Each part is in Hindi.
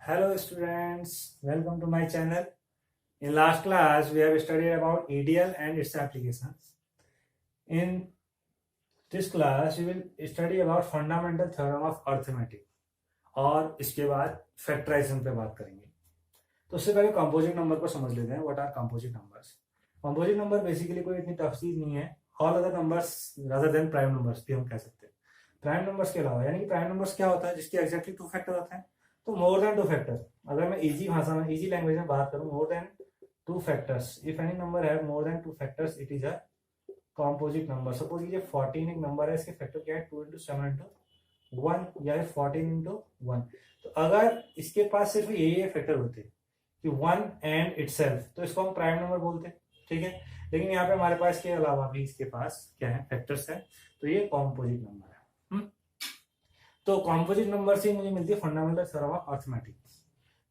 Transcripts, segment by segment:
Hello students, welcome to my channel. In last class, we have studied about EDL and its applications. In this class, we will study about fundamental theorem of arithmetic और इसके बाद फैक्टराइजेशन पे बात करेंगे. तो उससे पहले कंपोजिट नंबर को समझ लेते हैं. What are composite numbers? Composite number basically कोई इतनी टफ चीज नहीं है. All other numbers rather than prime numbers भी हम कह सकते हैं. प्राइम नंबर्स के अलावा, यानी कि प्राइम नंबर्स क्या होता है जिसके एग्जैक्टली टू फैक्टर होते हैं. तो मोर देन टू फैक्टर, अगर मैं इजी भाषा में इजी लैंग्वेज में बात करूं, more than two factors, if any number है more than two factors it is a composite number. Suppose कीजिए 14 एक नंबर है, इसके फैक्टर क्या है 2 इंटू 7 इंटू 1 या 14 इंटू 1. तो अगर इसके पास सिर्फ ये फैक्टर होते कि 1 एंड इटसेल्फ, तो इसको हम प्राइम नंबर बोलते हैं. ठीक है, लेकिन यहाँ पे हमारे पास के अलावा भी इसके पास क्या है फैक्टर्स है, तो ये कॉम्पोजिट नंबर है. तो कॉम्पोजिट नंबर से मुझे मिलती है फंडामेंटल थ्योरम ऑफ अरिथमेटिक.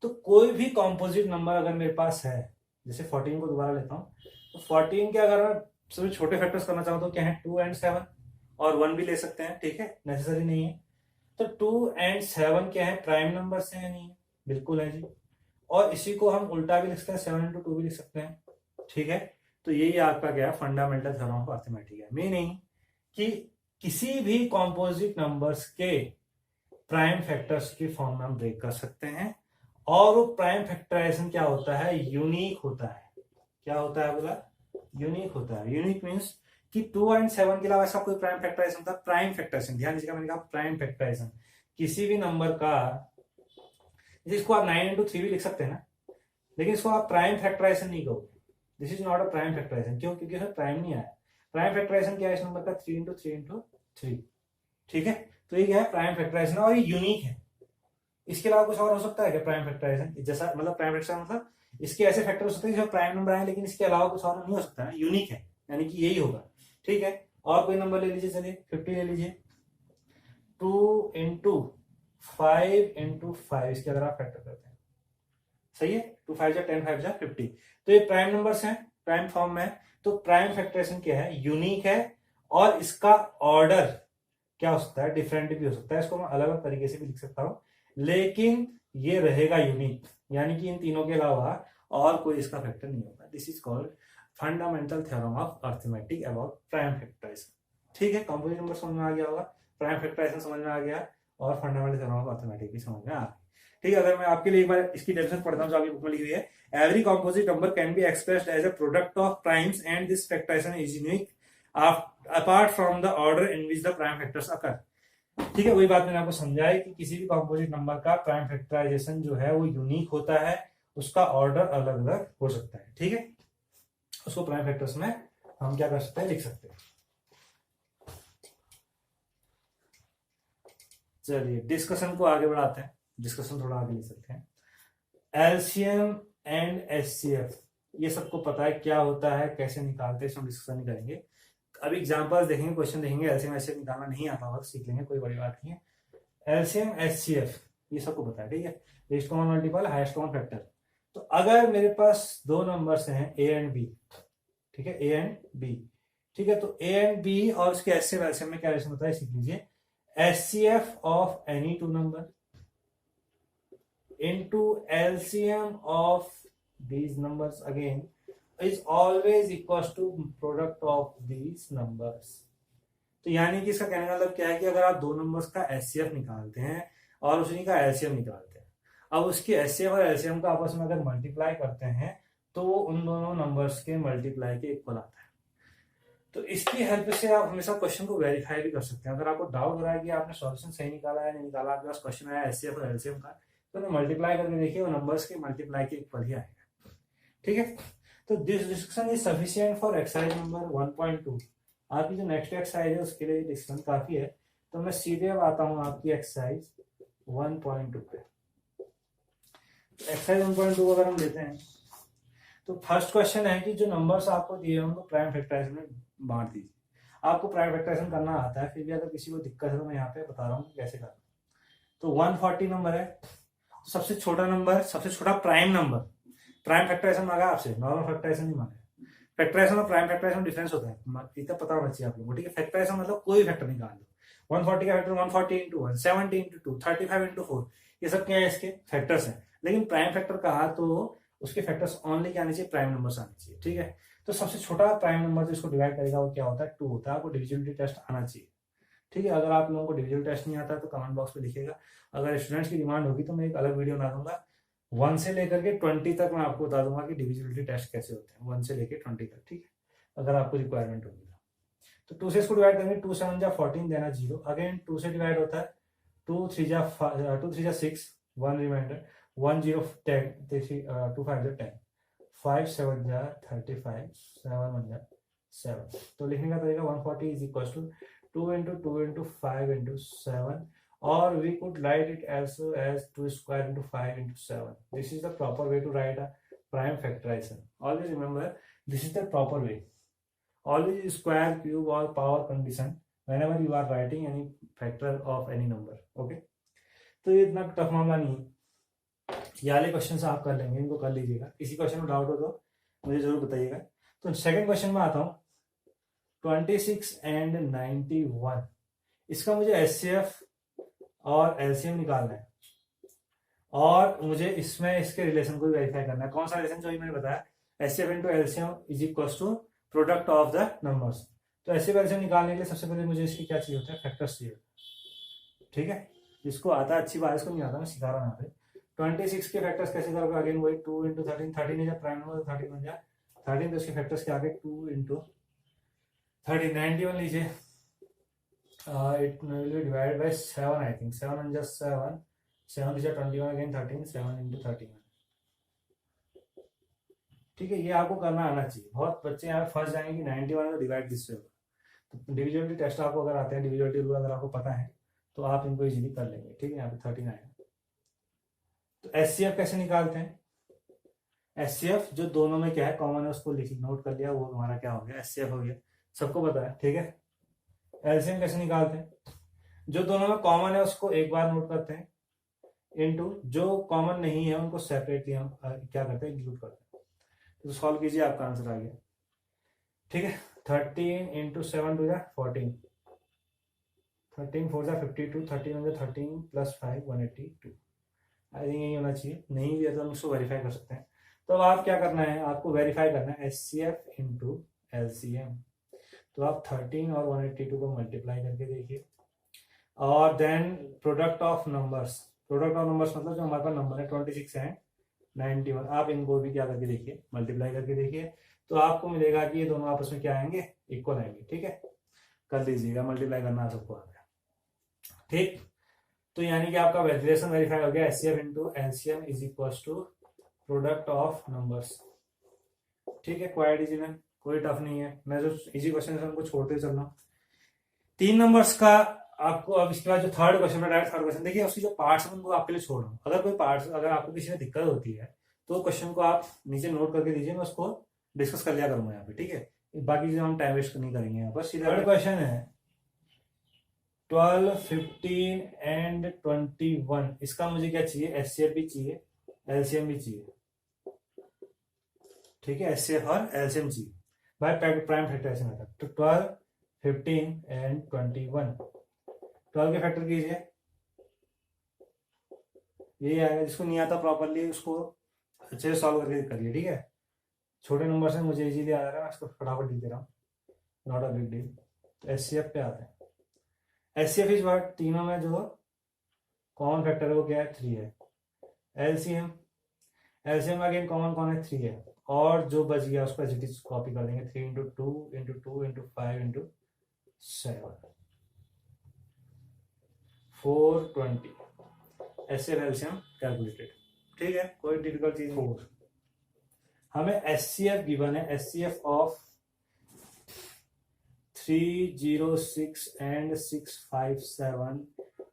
तो कोई भी कॉम्पोजिट नंबर अगर मेरे पास है, जैसे 14 को दोबारा लेता हूँ, तो 14 के अगर मैं सभी छोटे फैक्टर्स करना चाहूँ तो क्या है 2 एंड 7 और 1 भी ले सकते हैं. ठीक है, नेसेसरी नहीं है. तो 2 एंड 7 क्या है प्राइम नंबर से है? नहीं है, बिल्कुल है जी. और इसी को हम उल्टा भी लिख सकते हैं, 7 इंटू 2 भी लिख सकते हैं. ठीक है, तो यही आपका क्या है फंडामेंटल थ्योरम ऑफ अरिथमेटिक है. मीनिंग कि किसी भी कॉम्पोजिट नंबर्स के प्राइम फैक्टर्स की फॉर्म में हम ब्रेक कर सकते हैं. और वो प्राइम फैक्टराइजेशन क्या होता है? यूनिक होता है. क्या होता है बोला? यूनिक होता है. यूनिक मींस कि 2 एंड 7 के अलावा ऐसा कोई प्राइम फैक्टराइजेशन होता है. प्राइम फैक्टराइजेशन, ध्यान दीजिएगा, मैंने कहा प्राइम फैक्टराइजेशन किसी भी नंबर का, जिसको आप 9 इंटू 3 भी लिख सकते हैं ना, लेकिन इसको आप प्राइम फैक्टराइजेशन नहीं कहोगे. This is not a prime factorization. क्यों? क्योंकि इसमें प्राइम नहीं आया. प्राइम फैक्टराइजेशन क्या है इस नंबर का? 3 इंटू 3 इंटू 3. ठीक है, तो ये क्या है प्राइम फैक्टराइजेशन और ये यूनिक है. इसके अलावा कुछ और हो सकता है क्या प्राइम फैक्टराइजेशन? जैसा मतलब प्राइम फैक्टराइजेशन मतलब इसके ऐसे फैक्टर हो सकते हैं जो प्राइम नंबर आए, लेकिन इसके अलावा कुछ और नहीं हो सकता है. यूनिक है, यानी कि यही होगा. ठीक है, और कोई नंबर ले लीजिए, चलिए 50 ले लीजिए. 2 इंटू 5 इंटू 5, इसके अगर आप फैक्टर करते हैं, सही है, 2 5 जा 10 5 जा 50. तो ये प्राइम नंबर्स हैं, प्राइम फॉर्म में. तो प्राइम फैक्टराइजेशन क्या है? यूनिक है. और इसका ऑर्डर क्या हो सकता है? डिफरेंट भी हो सकता है. इसको मैं अलग अलग तरीके से भी लिख सकता हूं, लेकिन ये रहेगा यूनिक, यानी कि इन तीनों के अलावा और कोई इसका फैक्टर नहीं होगा. This is called fundamental theorem of arithmetic about prime factorization. ठीक है, कंपोजिट नंबर समझ में आ गया होगा, प्राइम फैक्टराइजेशन समझ में आ गया, और फंडामेंटल थ्योरम ऑफ अरिथमेटिक भी समझ में आ गया. ठीक है, अगर मैं आपके लिए एक बार इसकी डेफिनेशन पढ़ता हूं जो आपकी बुक में लिखी हुई है. Every composite number can be expressed as a product of primes and this factorization is unique apart from the order in which the prime factors occur. ठीक है, वही बात मैंने आपको समझाई कि किसी भी कॉम्पोजिट नंबर का प्राइम फैक्टराइजेशन जो है वो यूनिक होता है, उसका ऑर्डर अलग अलग हो सकता है. ठीक है, उसको प्राइम फैक्टर्स में हम क्या कर सकते हैं? लिख सकते हैं. चलिए डिस्कशन को आगे बढ़ाते हैं. डिस्कशन थोड़ा आगे ले सकते हैं. एलसीएम एंड एचसीएफ, ये सबको पता है क्या होता है, कैसे निकालते हैं, हम डिस्कशन नहीं करेंगे. अभी एग्जांपल्स देखेंगे, क्वेश्चन देखेंगे. एलसीएम एचसीएफ निकालना नहीं आता होगा, सीख लेंगे, कोई बड़ी बात नहीं है. एलसीएम एचसीएफ ये सबको पता है. ठीक है, least common multiple, highest common factor. तो अगर मेरे पास दो नंबर्स हैं ए एंड बी, ठीक है, ए एंड बी, ठीक है, तो ए एंड बी और उसके एचसीएफ एलसीएम में क्या रिलेशन होता है सीख लीजिए. HCF of any two number into LCM of these numbers again is always equals to product of these numbers. तो यानी कि इसका कहने का मतलब क्या है कि अगर आप दो नंबर्स का एचसीएफ निकालते हैं और उसी का एलसीएम निकालते हैं, अब उसके एचसीएफ और एलसीएम का आपस में अगर मल्टीप्लाई करते हैं तो वो उन दोनों नंबर्स के मल्टीप्लाई के इक्वल आता है. तो इसकी हेल्प से आप हमेशा क्वेश्चन को वेरीफाई भी कर सकते हैं. अगर आपको डाउट हो रहा है कि आपने सॉल्यूशन सही निकाला है नहीं निकाला, आपके पास क्वेश्चन आया एचसीएफ और एलसीएम का, तो मल्टीप्लाई करके देखिए वो नंबर्स के मल्टीप्लाई के इक्वल ही आएगा. ठीक है, तो this discussion is sufficient for exercise number 1.2. आपकी जो नेक्स्ट एक्सरसाइज है उसके लिए डिस्कशन काफी है. तो मैं सीधे अब आता हूँ आपकी एक्सरसाइज 1.2 पे. एक्सरसाइज 1.2 अगर हम लेते हैं तो फर्स्ट क्वेश्चन है कि जो नंबर्स आपको दिए हैं उनको प्राइम फैक्टराइजेशन में बांट दीजिए. आपको प्राइम फैक्टराइजेशन करना आता है, फिर भी अगर किसी को दिक्कत है तो मैं यहाँ पे बता रहा हूँ कैसे करना. तो 140 नंबर है, सबसे छोटा नंबर, सबसे छोटा प्राइम नंबर. प्राइम फैक्टराइजेशन मांगा आपसे, नॉर्मल फैक्टराइजेशन नहीं मांगा. फैक्टराइजेशन और प्राइम फैक्टराइजेशन डिफरेंस होता है, इतना पता होना चाहिए आप लोगों को. ठीक है, फैक्टराइजेशन मतलब कोई फैक्टर निकाल लो, 140 का फैक्टर 140 इंटू 1, 70 इंटू 2, 35 इंटू 4, ये सब क्या है, इसके फैक्टर्स हैं। लेकिन प्राइम फैक्टर कहा तो उसके फैक्टर्स ओनली क्या आने चाहिए, प्राइम नंबर्स आने चाहिए, ठीक है। तो सबसे छोटा प्राइम नंबर जो इसको डिवाइड करेगा वो क्या होता है, 2 होता है। आपको डिविजिबिलिटी टेस्ट आना चाहिए, ठीक है। अगर आप लोगों को डिविजिबल टेस्ट नहीं आता है तो कमेंट बॉक्स में लिखिएगा। अगर स्टूडेंट्स की डिमांड होगी तो मैं एक अलग वीडियो बना दूंगा, 1 से लेकर के 20 तक मैं आपको बता दूंगा कि डिविजिबिलिटी टेस्ट कैसे होते हैं, 1 से लेकर 20 तक, ठीक है, अगर आपको रिक्वायरमेंट होगी तो। 2 से इसको डिवाइड करेंगे, 2 7 जा 14 देना 0, अगेन 2 से डिवाइड होता है, 2 3 जा 6, 1 रिमाइंडर, 1 0 10, 2 5 जा 10, 5 7 जा 35, 7 1 जा 7। तो लिखने का तरीका 140 is equal to 2 into 2 into 5 into 7, or we could write it also as 2 square into 5 into 7. This is the proper way to write a prime factorization. Always remember, this is the proper way. Always use square, cube or power condition whenever you are writing any factor of any number. Okay? तो ये इतना टफ मामला नहीं है, ये वाले क्वेश्चन आप कर लेंगे, इनको कर लीजिएगा। किसी क्वेश्चन में डाउट हो तो मुझे जरूर बताइएगा। तो सेकंड क्वेश्चन में आता हूँ, 26 and 91, इसका मुझे एचसीएफ और एलसीएम निकालना है और मुझे इसमें इसके रिलेशन को भी वेरीफाई करना है। कौन सा रिलेशन, जो मैंने बताया, HCF into LCM is equal to product of the numbers. तो एचसीएफ एलसीएम निकालने के लिए सबसे पहले मुझे इसकी क्या चाहिए होता है, फैक्टर्स चाहिए, ठीक है। जिसको आता है अच्छी बात, इसको नहीं आता मैं सिखा रहा हूँ यहाँ पे। 26 के फैक्टर्स कैसे करोगे, अगेन वही 2 into 13, 13 है जब प्राइम नंबर, 13 बन जाए 13, तो इसके फैक्टर्स क्या आ गए, 2 into 13, 91 लीजिए, it will be divided by 7, I think 7 and just 7, 7 is 21, again 13, 7 into 31, ठीक है। ये आपको करना आना चाहिए। बहुत बच्चे यहाँ फंस जाएंगे कि 91 को डिवाइड किससे होगा। तो डिविजिबिलिटी टेस्ट आपको अगर आते हैं, डिविजिबिलिटी रूल अगर आपको पता है तो आप इनको इजीली कर लेंगे, ठीक है। यहाँ पे 13 आएगा। तो एचसीएफ कैसे निकालते हैं, एचसीएफ जो दोनों में क्या है कॉमन है उसको लिख नोट कर लिया, वो हमारा क्या हो गया, एचसीएफ हो गया, सबको पता है, ठीक है। एलसीएम कैसे निकालते हैं, जो दोनों में कॉमन है उसको एक बार नोट करते हैं, इनटू जो कॉमन नहीं है उनको सेपरेटली हम क्या करते हैं, इंक्लूड करते हैं। तो सॉल्व कीजिए, आपका आंसर आ गया, ठीक है। 13 into 7 to 14, 13 4 जा 52, 13 1 जा 13 प्लस 5 182, आई थिंक यही होना चाहिए। नहीं भी है तो हम उसको वेरीफाई कर सकते हैं। तो आप क्या करना है, आपको वेरीफाई करना है एचसीएफ इंटू एलसीएम। तो आप 13 और 182 को मल्टीप्लाई करके देखिए, और then product of numbers, product of numbers मतलब जो हमारे पास नंबर है 26 एंड 91, आप इनको भी क्या करके देखिए, मल्टीप्लाई करके देखिए, तो आपको मिलेगा कि ये दोनों आपस में क्या आएंगे, इक्वल आएंगे, ठीक है। कर लीजिएगा, मल्टीप्लाई करना सबको आ गया, ठीक। तो यानी कि आपका रिलेशन वेरीफाई हो गया, HCF into LCM is equal to product of numbers, ठीक है। क्वाइट इजी में कोई टफ नहीं है, मैं जो इजी क्वेश्चन है उनको छोड़ते चल रहा हूँ। 3 नंबर्स का आपको, अब इसके बाद जो थर्ड क्वेश्चन है, डायरेक्ट थर्ड क्वेश्चन देखिए, उसकी जो पार्ट्स है उनको आपके लिए छोड़ रहा हूँ। अगर कोई पार्ट्स, अगर आपको किसी में दिक्कत होती है तो क्वेश्चन को आप नीचे नोट करके दीजिए, मैं उसको डिस्कस कर लिया करूंगा यहाँ पे, ठीक है। बाकी चीजें हम टाइम वेस्ट नहीं करेंगे यहाँ पर। थर्ड क्वेश्चन है 12 15 एंड 21, इसका मुझे क्या चाहिए, एचसीएफ भी चाहिए, एलसीएम भी चाहिए, ठीक है। एचसीएफ और एलसीएम चाहिए बाय प्राइम फैक्टराइजेशन मेथड। तो 12 15 एंड 21, 12 के फैक्टर कीजिए, ये आएगा। जिसको नहीं आता प्रॉपरली उसको अच्छे से सॉल्व करके करिए, ठीक है। छोटे नंबर से मुझे इजीली आ रहा है, मैं इसको फटाफट लिख दे रहा हूँ, नॉट अ बिग डील। तो एचसीएफ पे आते हैं। एचसीएफ इज व्हाट, तीनों में जो कॉमन फैक्टर है वो क्या है, 3 है। एलसीएम, एलसीएम अगेन कॉमन कौन है, 3 है, और जो बच गया उसको एच कॉपी कर देंगे, 3 into 2 into 2 into 5 into 7, 420, HCF LCM calculated, ठीक है। कोई डिफिकल्ट चीज नहीं। 4 हमें एचसीएफ गिवन है, HCF of 306 and 657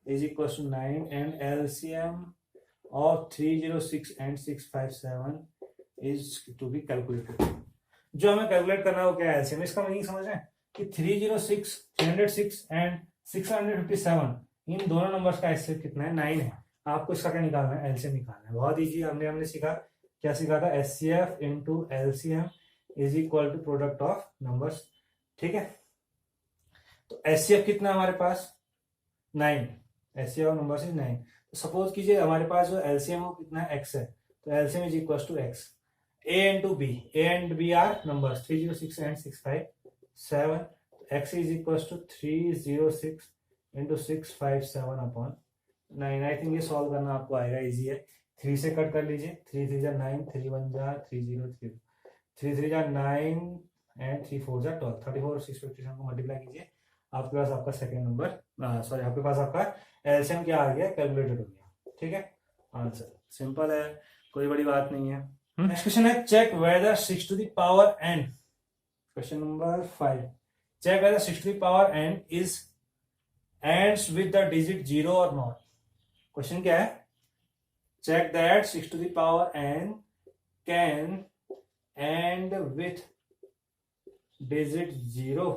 is equals to 9, and LCM of 306 and 657 is to be calculated. जो हमें कैलकुलेट करना है वो क्या है, एलसीएम। इसका मीनिंग समझ रहे हैं कि 306 306 एंड 657 इन दोनों नंबर्स का एचसीएफ कितना है, 9 है। आपको इसका क्या निकालना है, एलसीएम निकालना है। बहुत इजी, हमने सीखा, क्या सीखा था, HCF into LCM is equal to product of numbers, ठीक है। तो एचसीएफ कितना है हमारे पास, 9, HCF ऑफ नंबर्स इज 9। तो सपोज कीजिए हमारे पास जो एलसीएम वो कितना है, x है, तो LCM is equal to x। a into b, a and b are numbers 306 and 657, x is equals to 306 into 657 upon 9। I think ये सॉल्व करना आपको आएगा, इजी है। 3 से कट कर लीजिए, 3 3 जा 9, 3 1 जा 3 0 3 3 3 जा 9 एंड 3 4 जा 12, 34 और 657 को मल्टीप्लाई कीजिए, आपके पास आपका सेकंड नंबर, सॉरी आपके पास आपका एलसीएम क्या आ गया, कैलकुलेटेड हो गया। ठीक है, आंसर सिंपल है, कोई बड़ी बात नहीं है। नेक्स्ट क्वेश्चन है, check whether 6 to the power n, question number 5, check whether 6 to the power n is ends with the digit 0 और नॉट। क्वेश्चन क्या है, check that 6 to the power n can end with digit 0।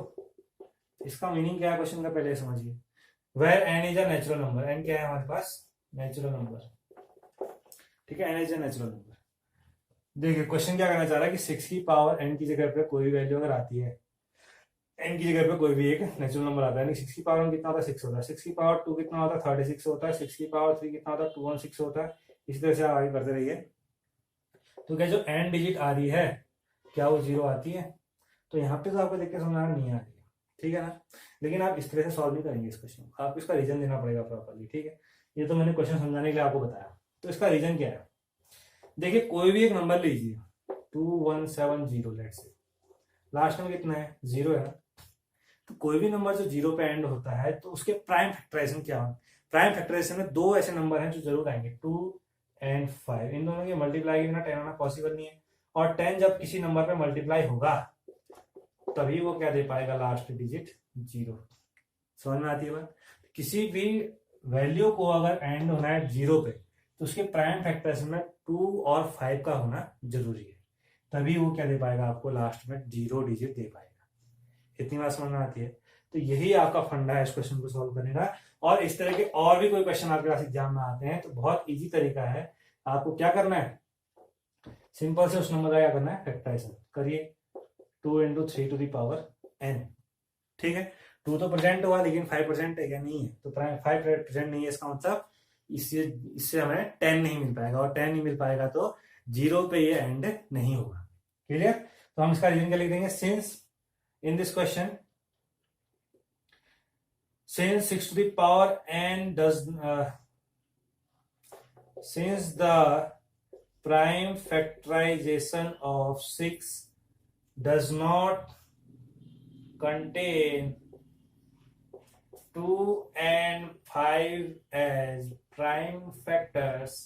इसका मीनिंग क्या है क्वेश्चन का, पहले समझिए। Where n is a natural number, n क्या है हमारे पास, नेचुरल नंबर। ठीक है, n is a natural number. देखिए क्वेश्चन क्या करना चाह रहा है कि 6 की पावर n की जगह पे कोई भी वैल्यू अगर आती है, n की जगह पे कोई भी एक नेचुरल नंबर आता है, 6 की पावर 1 कितना होता है, 6 होता है, 6 की पावर 2 कितना होता है, 36 होता है, 6 की पावर 3 कितना होता है, 216 होता है। इसी तरह से आप आगे करते रहिए। तो क्या जो n डिजिट आ रही है क्या वो 0 आती है, तो यहाँ पे तो आपको देख के समझ नहीं आ रही है, ठीक है ना। लेकिन आप इस तरह से सॉल्व नहीं करेंगे इस क्वेश्चन को, आपको इसका रीजन देना पड़ेगा प्रॉपरली। ठीक है, ये तो मैंने क्वेश्चन समझाने के लिए आपको बताया, तो इसका रीजन क्या है। देखिए कोई भी एक नंबर लीजिए, 2170, लेट्स से लास्ट में कितना है, 0 है। तो कोई भी नंबर जो 0 पे एंड होता है तो उसके प्राइम फैक्टराइजेशन क्या होगा, प्राइम फैक्टराइजेशन में दो ऐसे नंबर हैं जो जरूर आएंगे, 2 and 5। इन दोनों के मल्टीप्लाई के बिना 10 आना पॉसिबल नहीं है, और 10 जब किसी नंबर पे मल्टीप्लाई होगा तभी वो क्या दे पाएगा, लास्ट डिजिट 0। समझ में आती है बात। किसी भी वैल्यू को अगर एंड होना है 0 पे तो उसके प्राइम फैक्टराइजेशन में 2 और 5 का होना जरूरी है, तभी वो क्या दे पाएगा आपको, लास्ट में 0 डिजिट दे पाएगा। इतनी बात समझ में आती है। तो यही आपका फंडा है इस क्वेश्चन को सॉल्व करने का। और इस तरह के और भी कोई क्वेश्चन आपके पास एग्जाम में आते हैं तो बहुत इजी तरीका है, आपको क्या करना है, सिंपल से उस नंबर का क्या करना है, फैक्टराइजेशन करिए, 2 into 3 to the power n। ठीक है, 2 तो प्रेजेंट हुआ लेकिन 5% है क्या, नहीं है, तो 5% नहीं है, इसका मतलब इससे हमें 10 नहीं मिल पाएगा, और 10 नहीं मिल पाएगा तो 0 पे ये एंड नहीं होगा। क्लियर। तो हम इसका रीजन क्या लिख देंगे, since in this question, since 6 to the power n does since the prime factorization of 6 does not contain 2 and 5 as prime factors,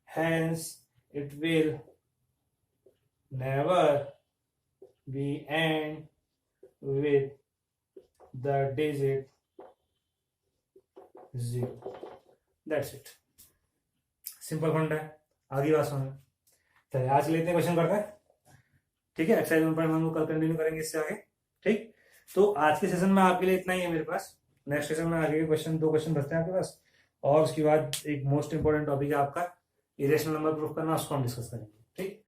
hence it will never be end with the digit 0। That's it, simple फंडा है, आगे बात समझ। चलिए आज लेते हैं, क्वेश्चन करते हैं। ठीक है, एक्सरसाइज 1.1 हम कल कंटिन्यू करेंगे इससे आगे। ठीक, तो आज के सेशन में आपके लिए इतना ही है मेरे पास। नेक्स्ट सेशन में आगे के क्वेश्चन, 2 क्वेश्चन बचते हैं आपके पास, और उसके बाद एक मोस्ट इंपोर्टेंट टॉपिक है आपका इरेशनल नंबर प्रूफ करना, उसको हम डिस्कस करेंगे। ठीक।